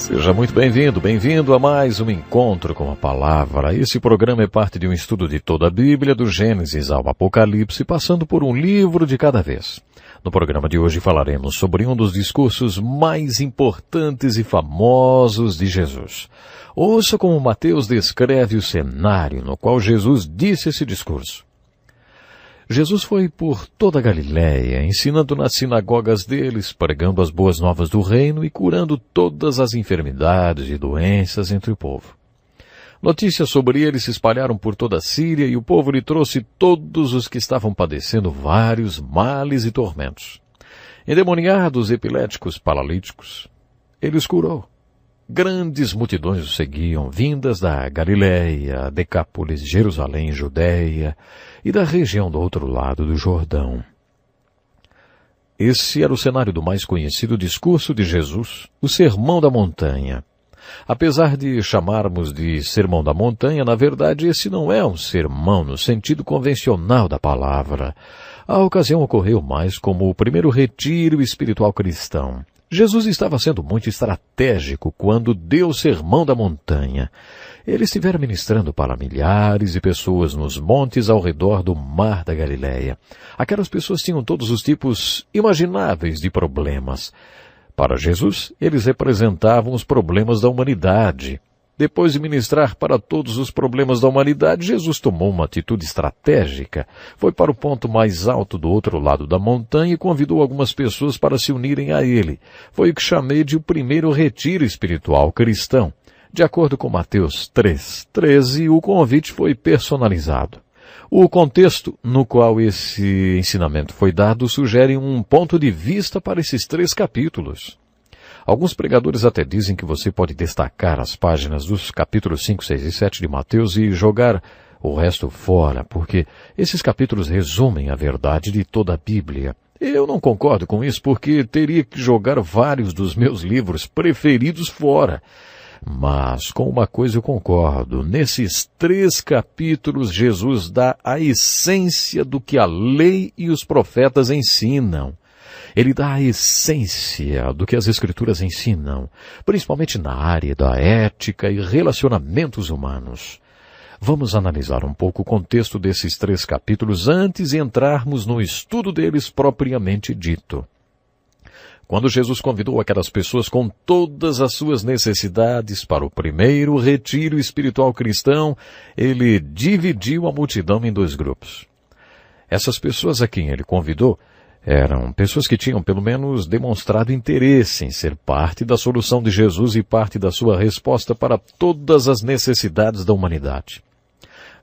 Seja muito bem-vindo, bem-vindo a mais um Encontro com a Palavra. Esse programa é parte de um estudo de toda a Bíblia, do Gênesis ao Apocalipse, passando por um livro de cada vez. No programa de hoje falaremos sobre um dos discursos mais importantes e famosos de Jesus. Ouça como Mateus descreve o cenário no qual Jesus disse esse discurso. Jesus foi por toda a Galiléia, ensinando nas sinagogas deles, pregando as boas novas do reino e curando todas as enfermidades e doenças entre o povo. Notícias sobre ele se espalharam por toda a Síria e o povo lhe trouxe todos os que estavam padecendo vários males e tormentos. Endemoniados, epiléticos, paralíticos, ele os curou. Grandes multidões o seguiam, vindas da Galiléia, Decápolis, Jerusalém, Judéia e da região do outro lado do Jordão. Esse era o cenário do mais conhecido discurso de Jesus, o Sermão da Montanha. Apesar de chamarmos de Sermão da Montanha, na verdade esse não é um sermão no sentido convencional da palavra. A ocasião ocorreu mais como o primeiro retiro espiritual cristão. Jesus estava sendo muito estratégico quando deu o Sermão da Montanha. Ele estivera ministrando para milhares de pessoas nos montes ao redor do mar da Galiléia. Aquelas pessoas tinham todos os tipos imagináveis de problemas. Para Jesus, eles representavam os problemas da humanidade. Depois de ministrar para todos os problemas da humanidade, Jesus tomou uma atitude estratégica. Foi para o ponto mais alto do outro lado da montanha e convidou algumas pessoas para se unirem a ele. Foi o que chamei de o primeiro retiro espiritual cristão. De acordo com Mateus 3:13, o convite foi personalizado. O contexto no qual esse ensinamento foi dado sugere um ponto de vista para esses 3 capítulos. Alguns pregadores até dizem que você pode destacar as páginas dos capítulos 5, 6 e 7 de Mateus e jogar o resto fora, porque esses capítulos resumem a verdade de toda a Bíblia. Eu não concordo com isso porque teria que jogar vários dos meus livros preferidos fora. Mas com uma coisa eu concordo, nesses 3 capítulos Jesus dá a essência do que a lei e os profetas ensinam. Ele dá a essência do que as Escrituras ensinam, principalmente na área da ética e relacionamentos humanos. Vamos analisar um pouco o contexto desses 3 capítulos antes de entrarmos no estudo deles propriamente dito. Quando Jesus convidou aquelas pessoas com todas as suas necessidades para o primeiro retiro espiritual cristão, ele dividiu a multidão em 2 grupos. Essas pessoas a quem ele convidou eram pessoas que tinham pelo menos demonstrado interesse em ser parte da solução de Jesus e parte da sua resposta para todas as necessidades da humanidade.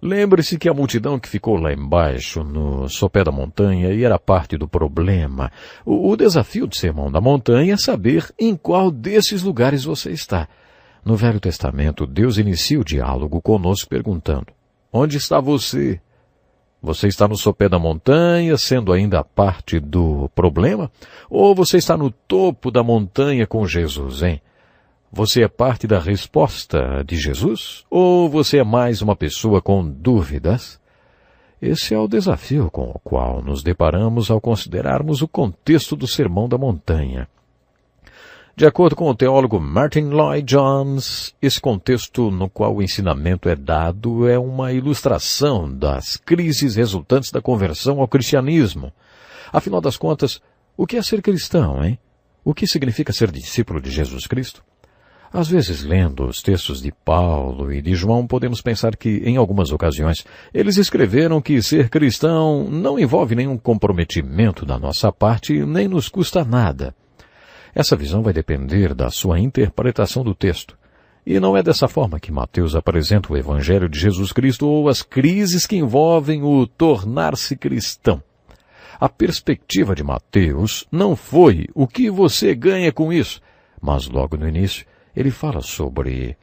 Lembre-se que a multidão que ficou lá embaixo, no sopé da montanha, e era parte do problema. O desafio do Sermão da Montanha é saber em qual desses lugares você está. No Velho Testamento, Deus inicia o diálogo conosco perguntando: onde está você? Você está no sopé da montanha, sendo ainda parte do problema? Ou você está no topo da montanha com Jesus, hein? Você é parte da resposta de Jesus? Ou você é mais uma pessoa com dúvidas? Esse é o desafio com o qual nos deparamos ao considerarmos o contexto do Sermão da Montanha. De acordo com o teólogo Martin Lloyd-Jones, esse contexto no qual o ensinamento é dado é uma ilustração das crises resultantes da conversão ao cristianismo. Afinal das contas, o que é ser cristão, hein? O que significa ser discípulo de Jesus Cristo? Às vezes, lendo os textos de Paulo e de João, podemos pensar que, em algumas ocasiões, eles escreveram que ser cristão não envolve nenhum comprometimento da nossa parte nem nos custa nada. Essa visão vai depender da sua interpretação do texto. E não é dessa forma que Mateus apresenta o Evangelho de Jesus Cristo ou as crises que envolvem o tornar-se cristão. A perspectiva de Mateus não foi o que você ganha com isso, mas logo no início ele fala sobre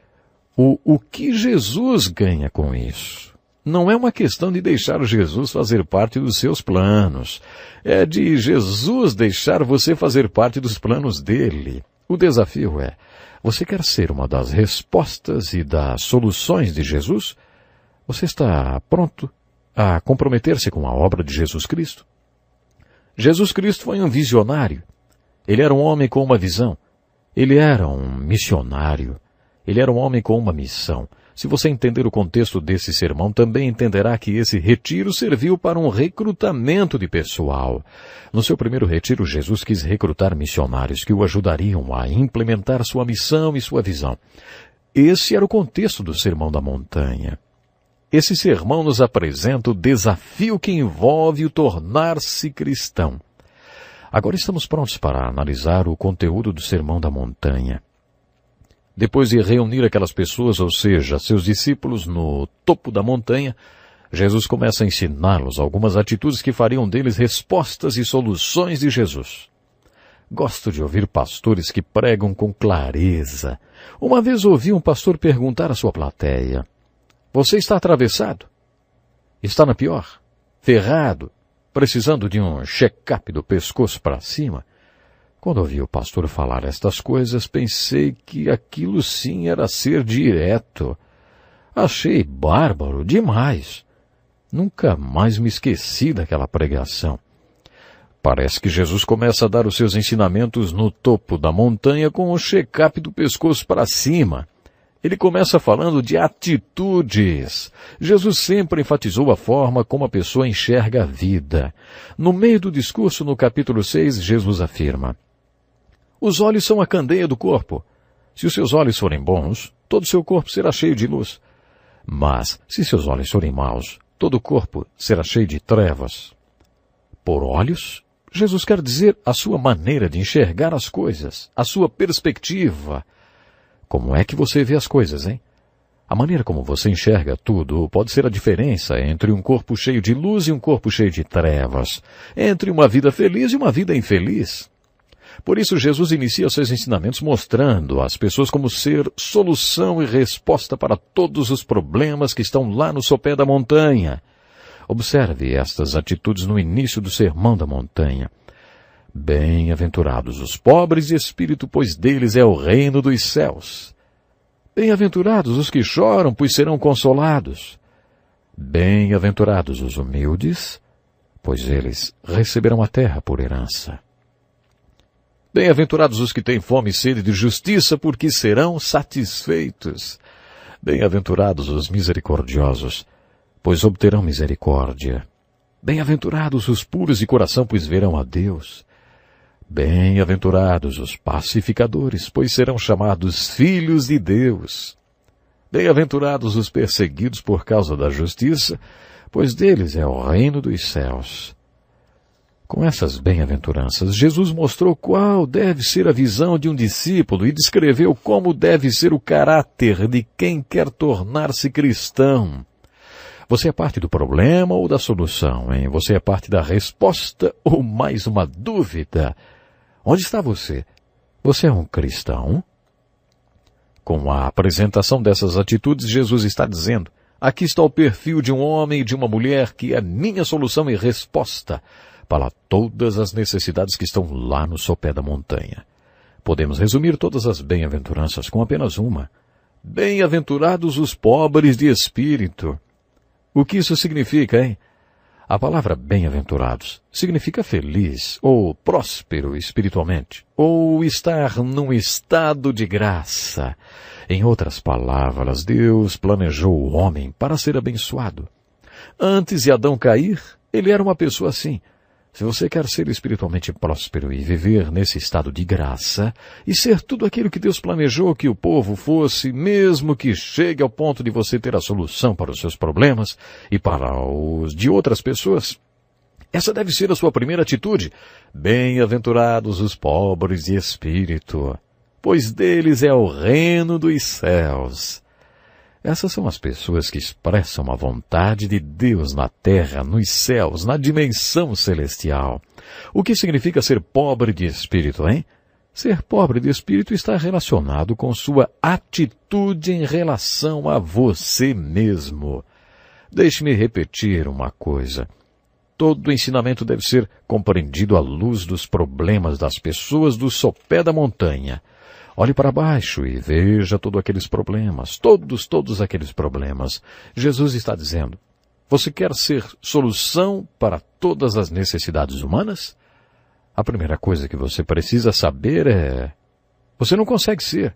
o que Jesus ganha com isso. Não é uma questão de deixar Jesus fazer parte dos seus planos. É de Jesus deixar você fazer parte dos planos dele. O desafio é: você quer ser uma das respostas e das soluções de Jesus? Você está pronto a comprometer-se com a obra de Jesus Cristo? Jesus Cristo foi um visionário. Ele era um homem com uma visão. Ele era um missionário. Ele era um homem com uma missão. Se você entender o contexto desse sermão, também entenderá que esse retiro serviu para um recrutamento de pessoal. No seu primeiro retiro, Jesus quis recrutar missionários que o ajudariam a implementar sua missão e sua visão. Esse era o contexto do Sermão da Montanha. Esse sermão nos apresenta o desafio que envolve o tornar-se cristão. Agora estamos prontos para analisar o conteúdo do Sermão da Montanha. Depois de reunir aquelas pessoas, ou seja, seus discípulos, no topo da montanha, Jesus começa a ensiná-los algumas atitudes que fariam deles respostas e soluções de Jesus. Gosto de ouvir pastores que pregam com clareza. Uma vez ouvi um pastor perguntar à sua plateia: "Você está atravessado? Está na pior? Ferrado? Precisando de um check-up do pescoço para cima?" Quando ouvi o pastor falar estas coisas, pensei que aquilo sim era ser direto. Achei bárbaro demais. Nunca mais me esqueci daquela pregação. Parece que Jesus começa a dar os seus ensinamentos no topo da montanha com o check-up do pescoço para cima. Ele começa falando de atitudes. Jesus sempre enfatizou a forma como a pessoa enxerga a vida. No meio do discurso, no capítulo 6, Jesus afirma: "Os olhos são a candeia do corpo. Se os seus olhos forem bons, todo o seu corpo será cheio de luz. Mas, se seus olhos forem maus, todo o corpo será cheio de trevas." Por olhos, Jesus quer dizer a sua maneira de enxergar as coisas, a sua perspectiva. Como é que você vê as coisas, hein? A maneira como você enxerga tudo pode ser a diferença entre um corpo cheio de luz e um corpo cheio de trevas, entre uma vida feliz e uma vida infeliz. Por isso, Jesus inicia seus ensinamentos mostrando às pessoas como ser solução e resposta para todos os problemas que estão lá no sopé da montanha. Observe estas atitudes no início do Sermão da Montanha. "Bem-aventurados os pobres de espírito, pois deles é o reino dos céus. Bem-aventurados os que choram, pois serão consolados. Bem-aventurados os humildes, pois eles receberão a terra por herança. Bem-aventurados os que têm fome e sede de justiça, porque serão satisfeitos. Bem-aventurados os misericordiosos, pois obterão misericórdia. Bem-aventurados os puros de coração, pois verão a Deus. Bem-aventurados os pacificadores, pois serão chamados filhos de Deus. Bem-aventurados os perseguidos por causa da justiça, pois deles é o reino dos céus." Com essas bem-aventuranças, Jesus mostrou qual deve ser a visão de um discípulo e descreveu como deve ser o caráter de quem quer tornar-se cristão. Você é parte do problema ou da solução, hein? Você é parte da resposta ou mais uma dúvida? Onde está você? Você é um cristão? Com a apresentação dessas atitudes, Jesus está dizendo: aqui está o perfil de um homem e de uma mulher que é minha solução e resposta para todas as necessidades que estão lá no sopé da montanha. Podemos resumir todas as bem-aventuranças com apenas uma: bem-aventurados os pobres de espírito. O que isso significa, hein? A palavra bem-aventurados significa feliz ou próspero espiritualmente, ou estar num estado de graça. Em outras palavras, Deus planejou o homem para ser abençoado. Antes de Adão cair, ele era uma pessoa assim. Se você quer ser espiritualmente próspero e viver nesse estado de graça, e ser tudo aquilo que Deus planejou que o povo fosse, mesmo que chegue ao ponto de você ter a solução para os seus problemas e para os de outras pessoas, essa deve ser a sua primeira atitude. Bem-aventurados os pobres de espírito, pois deles é o reino dos céus. Essas são as pessoas que expressam a vontade de Deus na terra, nos céus, na dimensão celestial. O que significa ser pobre de espírito, hein? Ser pobre de espírito está relacionado com sua atitude em relação a você mesmo. Deixe-me repetir uma coisa. Todo ensinamento deve ser compreendido à luz dos problemas das pessoas do sopé da montanha. Olhe para baixo e veja todos aqueles problemas, todos aqueles problemas. Jesus está dizendo: você quer ser solução para todas as necessidades humanas? A primeira coisa que você precisa saber é: Você não consegue ser.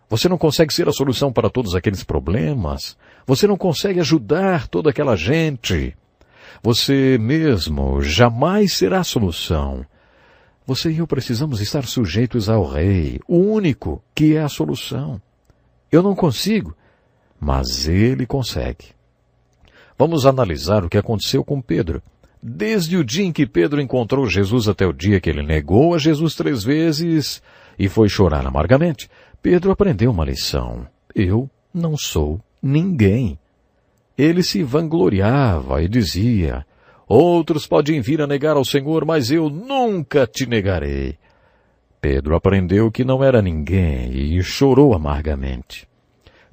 Você não consegue ser a solução para todos aqueles problemas. Você não consegue ajudar toda aquela gente. Você mesmo jamais será a solução. Você e eu precisamos estar sujeitos ao Rei, o único que é a solução. Eu não consigo, mas Ele consegue. Vamos analisar o que aconteceu com Pedro. Desde o dia em que Pedro encontrou Jesus até o dia que ele negou a Jesus 3 vezes e foi chorar amargamente, Pedro aprendeu uma lição. Eu não sou ninguém. Ele se vangloriava e dizia: outros podem vir a negar ao Senhor, mas eu nunca te negarei. Pedro aprendeu que não era ninguém e chorou amargamente.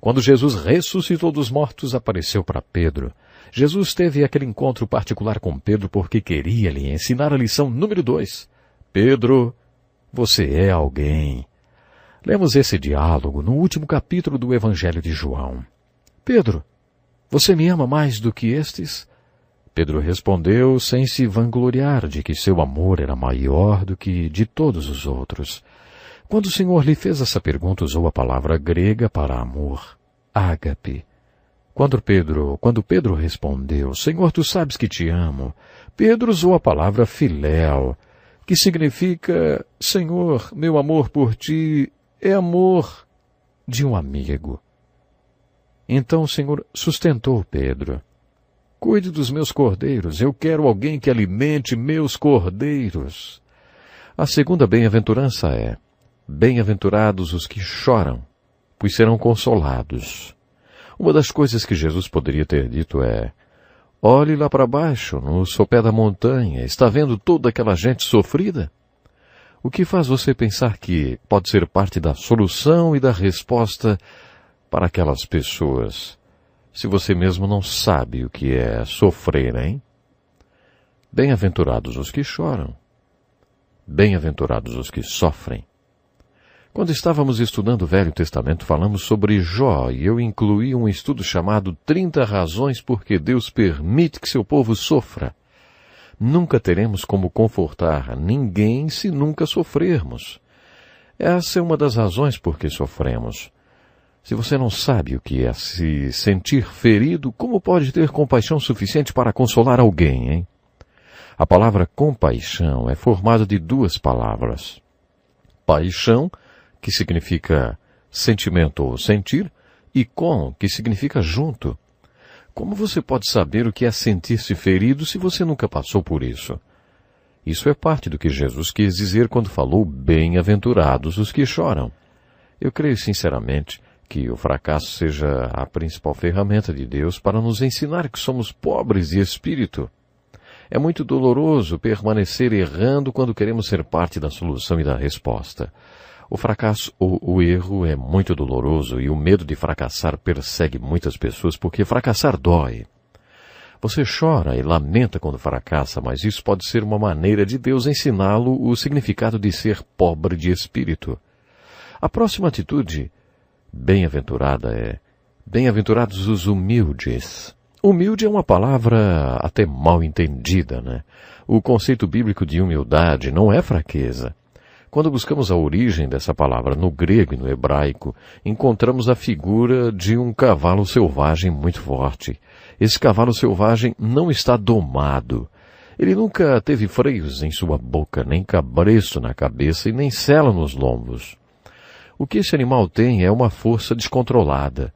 Quando Jesus ressuscitou dos mortos, apareceu para Pedro. Jesus teve aquele encontro particular com Pedro porque queria lhe ensinar a lição número 2. Pedro, você é alguém. Lemos esse diálogo no último capítulo do Evangelho de João. Pedro, você me ama mais do que estes? Pedro respondeu sem se vangloriar de que seu amor era maior do que de todos os outros. Quando o Senhor lhe fez essa pergunta, usou a palavra grega para amor, ágape. Quando Pedro respondeu, Senhor, tu sabes que te amo, Pedro usou a palavra filéu, que significa, Senhor, meu amor por ti é amor de um amigo. Então o Senhor sustentou Pedro. Cuide dos meus cordeiros, eu quero alguém que alimente meus cordeiros. A segunda bem-aventurança é: bem-aventurados os que choram, pois serão consolados. Uma das coisas que Jesus poderia ter dito é: olhe lá para baixo, no sopé da montanha, está vendo toda aquela gente sofrida? O que faz você pensar que pode ser parte da solução e da resposta para aquelas pessoas, se você mesmo não sabe o que é sofrer, hein? Bem-aventurados os que choram. Bem-aventurados os que sofrem. Quando estávamos estudando o Velho Testamento, falamos sobre Jó, e eu incluí um estudo chamado 30 razões por que Deus permite que seu povo sofra. Nunca teremos como confortar ninguém se nunca sofrermos. Essa é uma das razões por que sofremos. Se você não sabe o que é se sentir ferido, como pode ter compaixão suficiente para consolar alguém, hein? A palavra compaixão é formada de 2 palavras. Paixão, que significa sentimento ou sentir, e que significa junto. Como você pode saber o que é sentir-se ferido se você nunca passou por isso? Isso é parte do que Jesus quis dizer quando falou bem-aventurados os que choram. Eu creio sinceramente que o fracasso seja a principal ferramenta de Deus para nos ensinar que somos pobres de espírito. É muito doloroso permanecer errando quando queremos ser parte da solução e da resposta. O fracasso ou o erro é muito doloroso e o medo de fracassar persegue muitas pessoas porque fracassar dói. Você chora e lamenta quando fracassa, mas isso pode ser uma maneira de Deus ensiná-lo o significado de ser pobre de espírito. A próxima atitude bem-aventurada é: bem-aventurados os humildes. Humilde é uma palavra até mal entendida, né? O conceito bíblico de humildade não é fraqueza. Quando buscamos a origem dessa palavra no grego e no hebraico, encontramos a figura de um cavalo selvagem muito forte. Esse cavalo selvagem não está domado. Ele nunca teve freios em sua boca, nem cabresto na cabeça e nem sela nos lombos. O que esse animal tem é uma força descontrolada.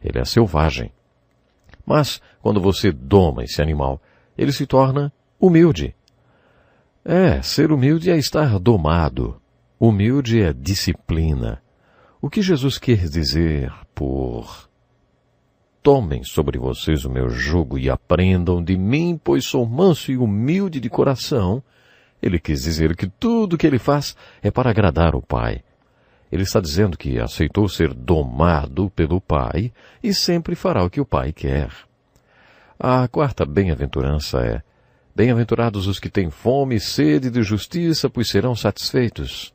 Ele é selvagem. Mas, quando você doma esse animal, ele se torna humilde. Ser humilde é estar domado. Humilde é disciplina. O que Jesus quer dizer por tomem sobre vocês o meu jugo e aprendam de mim, pois sou manso e humilde de coração, ele quis dizer que tudo que ele faz é para agradar o Pai. Ele está dizendo que aceitou ser domado pelo Pai e sempre fará o que o Pai quer. A 4ª bem-aventurança é: bem-aventurados os que têm fome e sede de justiça, pois serão satisfeitos.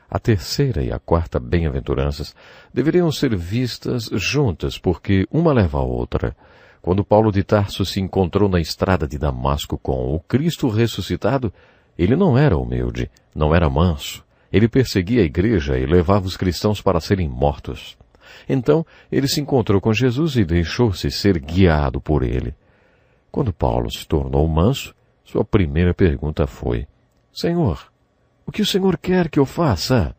A 3ª e a 4ª bem-aventuranças deveriam ser vistas juntas, porque uma leva a outra. Quando Paulo de Tarso se encontrou na estrada de Damasco com o Cristo ressuscitado, ele não era humilde, não era manso. Ele perseguia a igreja e levava os cristãos para serem mortos. Então, ele se encontrou com Jesus e deixou-se ser guiado por ele. Quando Paulo se tornou manso, sua primeira pergunta foi: Senhor, o que o Senhor quer que eu faça?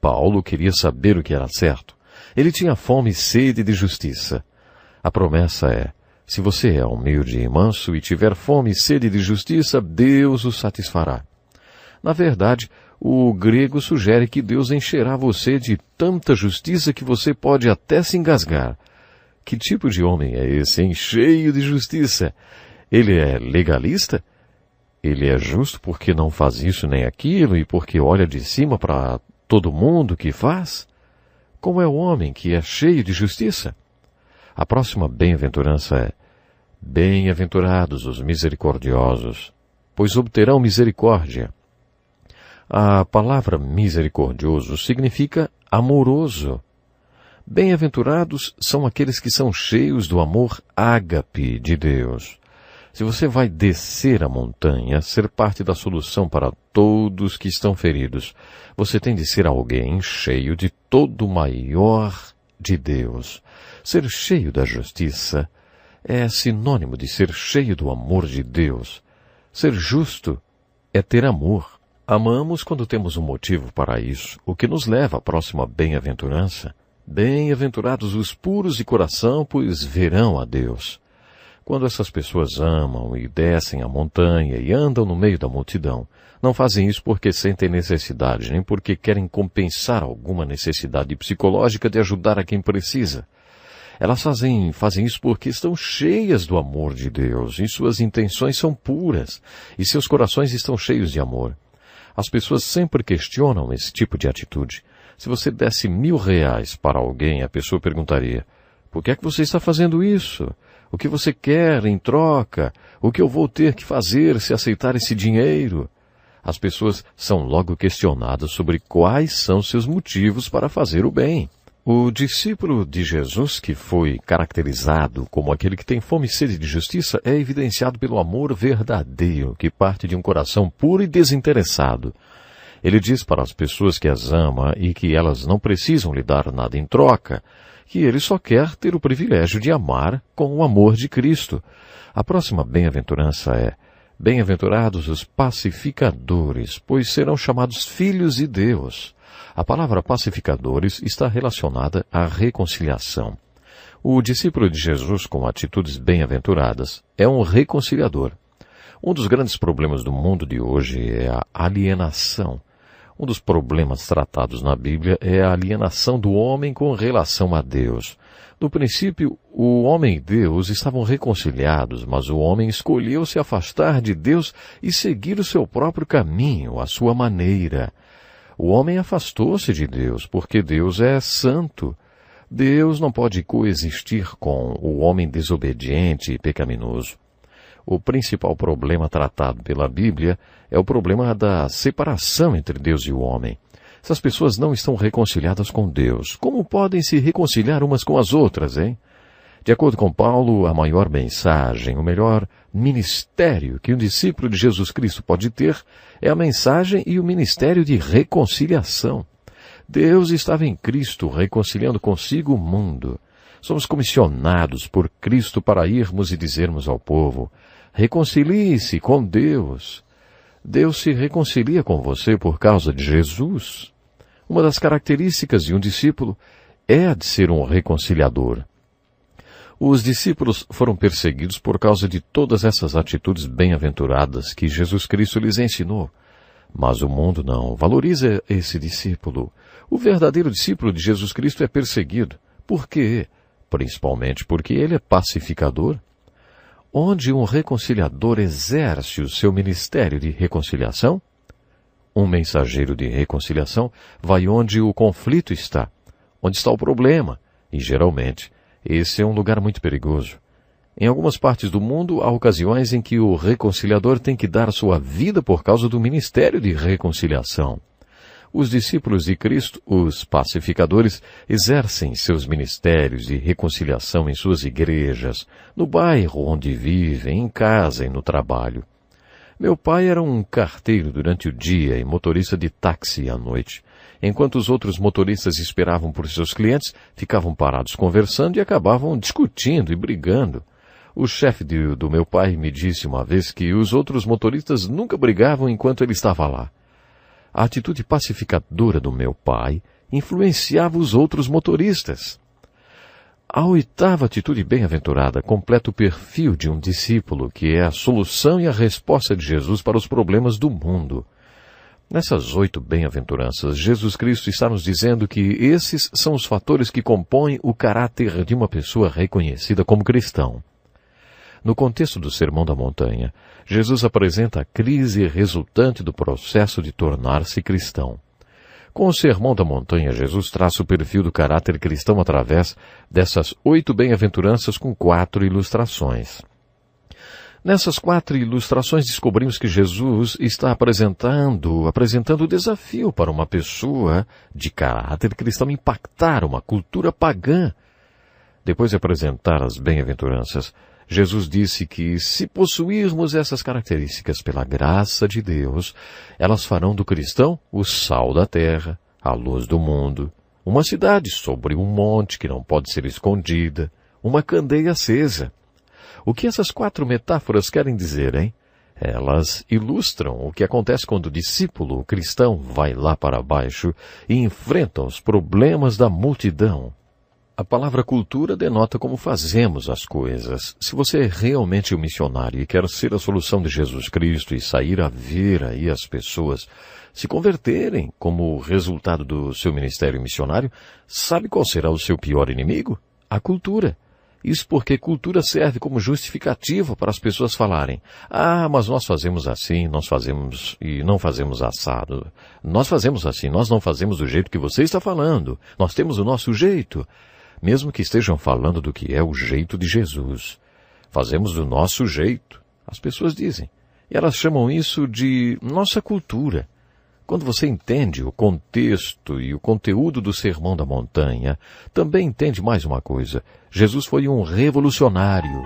Paulo queria saber o que era certo. Ele tinha fome e sede de justiça. A promessa é: se você é humilde e manso e tiver fome e sede de justiça, Deus o satisfará. Na verdade, o grego sugere que Deus encherá você de tanta justiça que você pode até se engasgar. Que tipo de homem é esse, hein? Cheio de justiça? Ele é legalista? Ele é justo porque não faz isso nem aquilo e porque olha de cima para todo mundo que faz? Como é o homem que é cheio de justiça? A próxima bem-aventurança é: bem-aventurados os misericordiosos, pois obterão misericórdia. A palavra misericordioso significa amoroso. Bem-aventurados são aqueles que são cheios do amor ágape de Deus. Se você vai descer a montanha, ser parte da solução para todos que estão feridos, você tem de ser alguém cheio de todo o maior de Deus. Ser cheio da justiça é sinônimo de ser cheio do amor de Deus. Ser justo é ter amor. Amamos quando temos um motivo para isso, o que nos leva à próxima bem-aventurança. Bem-aventurados os puros de coração, pois verão a Deus. Quando essas pessoas amam e descem a montanha e andam no meio da multidão, não fazem isso porque sentem necessidade, nem porque querem compensar alguma necessidade psicológica de ajudar a quem precisa. Elas fazem isso porque estão cheias do amor de Deus, e suas intenções são puras, e seus corações estão cheios de amor. As pessoas sempre questionam esse tipo de atitude. Se você desse R$1.000 para alguém, a pessoa perguntaria: por que é que você está fazendo isso? O que você quer em troca? O que eu vou ter que fazer se aceitar esse dinheiro? As pessoas são logo questionadas sobre quais são seus motivos para fazer o bem. O discípulo de Jesus, que foi caracterizado como aquele que tem fome e sede de justiça, é evidenciado pelo amor verdadeiro, que parte de um coração puro e desinteressado. Ele diz para as pessoas que as ama e que elas não precisam lhe dar nada em troca, que ele só quer ter o privilégio de amar com o amor de Cristo. A próxima bem-aventurança é: bem-aventurados os pacificadores, pois serão chamados filhos de Deus. A palavra pacificadores está relacionada à reconciliação. O discípulo de Jesus com atitudes bem-aventuradas é um reconciliador. Um dos grandes problemas do mundo de hoje é a alienação. Um dos problemas tratados na Bíblia é a alienação do homem com relação a Deus. No princípio, o homem e Deus estavam reconciliados, mas o homem escolheu se afastar de Deus e seguir o seu próprio caminho, a sua maneira. O homem afastou-se de Deus, porque Deus é santo. Deus não pode coexistir com o homem desobediente e pecaminoso. O principal problema tratado pela Bíblia é o problema da separação entre Deus e o homem. Essas pessoas não estão reconciliadas com Deus. Como podem se reconciliar umas com as outras, hein? De acordo com Paulo, a maior mensagem, o melhor ministério que um discípulo de Jesus Cristo pode ter é a mensagem e o ministério de reconciliação. Deus estava em Cristo reconciliando consigo o mundo. Somos comissionados por Cristo para irmos e dizermos ao povo: reconcilie-se com Deus. Deus se reconcilia com você por causa de Jesus. Uma das características de um discípulo é a de ser um reconciliador. Os discípulos foram perseguidos por causa de todas essas atitudes bem-aventuradas que Jesus Cristo lhes ensinou. Mas o mundo não valoriza esse discípulo. O verdadeiro discípulo de Jesus Cristo é perseguido. Por quê? Principalmente porque ele é pacificador. Onde um reconciliador exerce o seu ministério de reconciliação, um mensageiro de reconciliação vai onde o conflito está, onde está o problema, e geralmente esse é um lugar muito perigoso. Em algumas partes do mundo, há ocasiões em que o reconciliador tem que dar sua vida por causa do ministério de reconciliação. Os discípulos de Cristo, os pacificadores, exercem seus ministérios de reconciliação em suas igrejas, no bairro onde vivem, em casa e no trabalho. Meu pai era um carteiro durante o dia e motorista de táxi à noite. Enquanto os outros motoristas esperavam por seus clientes, ficavam parados conversando e acabavam discutindo e brigando. O chefe do meu pai me disse uma vez que os outros motoristas nunca brigavam enquanto ele estava lá. A atitude pacificadora do meu pai influenciava os outros motoristas. A oitava atitude bem-aventurada completa o perfil de um discípulo, que é a solução e a resposta de Jesus para os problemas do mundo. Nessas 8 bem-aventuranças, Jesus Cristo está nos dizendo que esses são os fatores que compõem o caráter de uma pessoa reconhecida como cristão. No contexto do Sermão da Montanha, Jesus apresenta a crise resultante do processo de tornar-se cristão. Com o Sermão da Montanha, Jesus traça o perfil do caráter cristão através dessas 8 bem-aventuranças com 4 ilustrações. Nessas 4 ilustrações descobrimos que Jesus está apresentando o desafio para uma pessoa de caráter cristão impactar uma cultura pagã. Depois de apresentar as bem-aventuranças, Jesus disse que, se possuirmos essas características pela graça de Deus, elas farão do cristão o sal da terra, a luz do mundo, uma cidade sobre um monte que não pode ser escondida, uma candeia acesa. O que essas 4 metáforas querem dizer, hein? Elas ilustram o que acontece quando o discípulo, o cristão, vai lá para baixo e enfrenta os problemas da multidão. A palavra cultura denota como fazemos as coisas. Se você é realmente um missionário e quer ser a solução de Jesus Cristo e sair a ver aí as pessoas se converterem como resultado do seu ministério missionário, sabe qual será o seu pior inimigo? A cultura. Isso porque cultura serve como justificativa para as pessoas falarem: ah, mas nós fazemos assim, nós fazemos e não fazemos assado. Nós fazemos assim, nós não fazemos do jeito que você está falando. Nós temos o nosso jeito. Mesmo que estejam falando do que é o jeito de Jesus. Fazemos do nosso jeito, as pessoas dizem. E elas chamam isso de nossa cultura. Quando você entende o contexto e o conteúdo do Sermão da Montanha, também entende mais uma coisa. Jesus foi um revolucionário.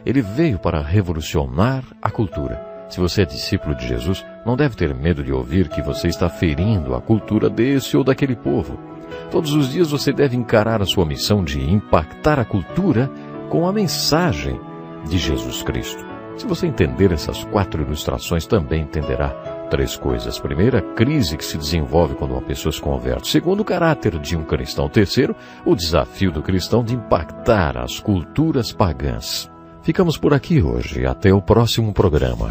Ele veio para revolucionar a cultura. Se você é discípulo de Jesus, não deve ter medo de ouvir que você está ferindo a cultura desse ou daquele povo. Todos os dias você deve encarar a sua missão de impactar a cultura com a mensagem de Jesus Cristo. Se você entender essas 4 ilustrações, também entenderá 3 coisas. Primeiro, a crise que se desenvolve quando uma pessoa se converte. Segundo, o caráter de um cristão. Terceiro, o desafio do cristão de impactar as culturas pagãs. Ficamos por aqui hoje. Até o próximo programa.